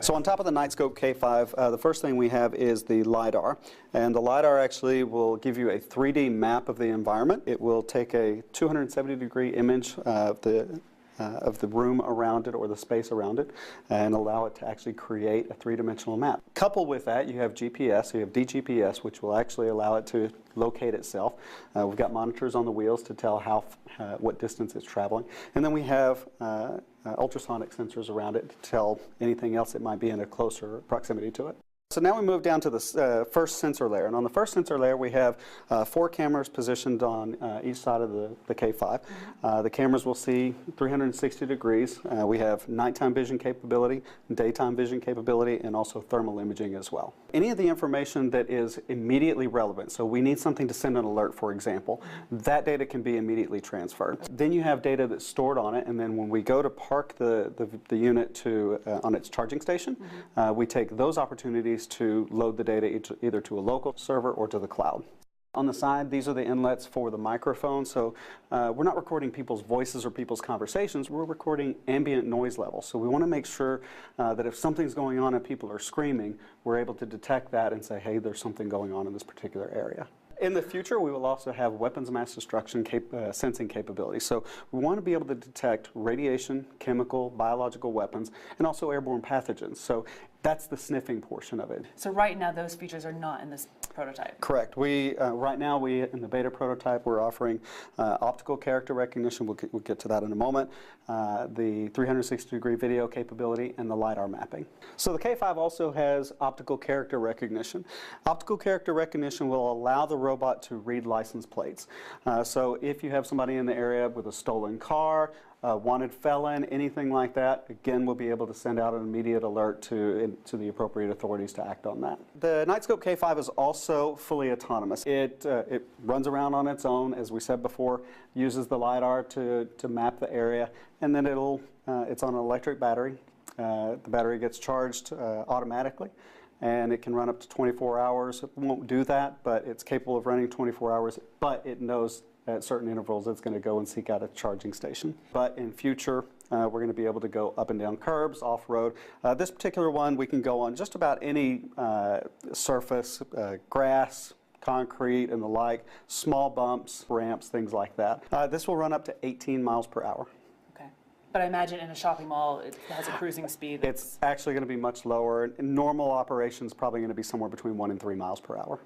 So on top of the Nightscope K5, the first thing we have is the LiDAR. And the LiDAR actually will give you a 3D map of the environment. It will take a 270-degree image of the room around it or the space around it and allow it to actually create a three-dimensional map. Coupled with that, you have GPS, so you have DGPS, which will actually allow it to locate itself. We've got monitors on the wheels to tell what distance it's traveling. And then we have ultrasonic sensors around it to tell anything else that might be in a closer proximity to it. So now we move down to the first sensor layer, and on the first sensor layer we have 4 cameras positioned on each side of the K5. The cameras will see 360 degrees. We have nighttime vision capability, daytime vision capability, and also thermal imaging as well. Any of the information that is immediately relevant, so we need something to send an alert, for example, that data can be immediately transferred. Then you have data that's stored on it, and then when we go to park the unit on its charging station, we take those opportunities to load the data either to a local server or to the cloud. On the side, these are the inlets for the microphone, so we're not recording people's voices or people's conversations, we're recording ambient noise levels. So we want to make sure that if something's going on and people are screaming, we're able to detect that and say, hey, there's something going on in this particular area. In the future, we will also have weapons of mass destruction sensing capability. So we want to be able to detect radiation, chemical, biological weapons, and also airborne pathogens. So that's the sniffing portion of it. So right now, those features are not in this prototype? Correct. Right now, in the beta prototype, we're offering optical character recognition. We'll get to that in a moment. The 360-degree video capability and the LiDAR mapping. So the K5 also has optical character recognition. Optical character recognition will allow the robot to read license plates. So if you have somebody in the area with a stolen car, wanted felon, anything like that, again, we'll be able to send out an immediate alert to the appropriate authorities to act on that. The Nightscope K5 is also fully autonomous. It runs around on its own, as we said before, uses the LiDAR to map the area, and then it's on an electric battery. The battery gets charged automatically, and it can run up to 24 hours. It won't do that, but it's capable of running 24 hours, but it knows at certain intervals it's going to go and seek out a charging station. But in future, we're going to be able to go up and down curbs, off-road. This particular one, we can go on just about any surface, grass, concrete, and the like, small bumps, ramps, things like that. This will run up to 18 miles per hour. Okay. But I imagine in a shopping mall, it has a cruising speed. It's actually going to be much lower. In normal operations, probably going to be somewhere between 1 and 3 miles per hour.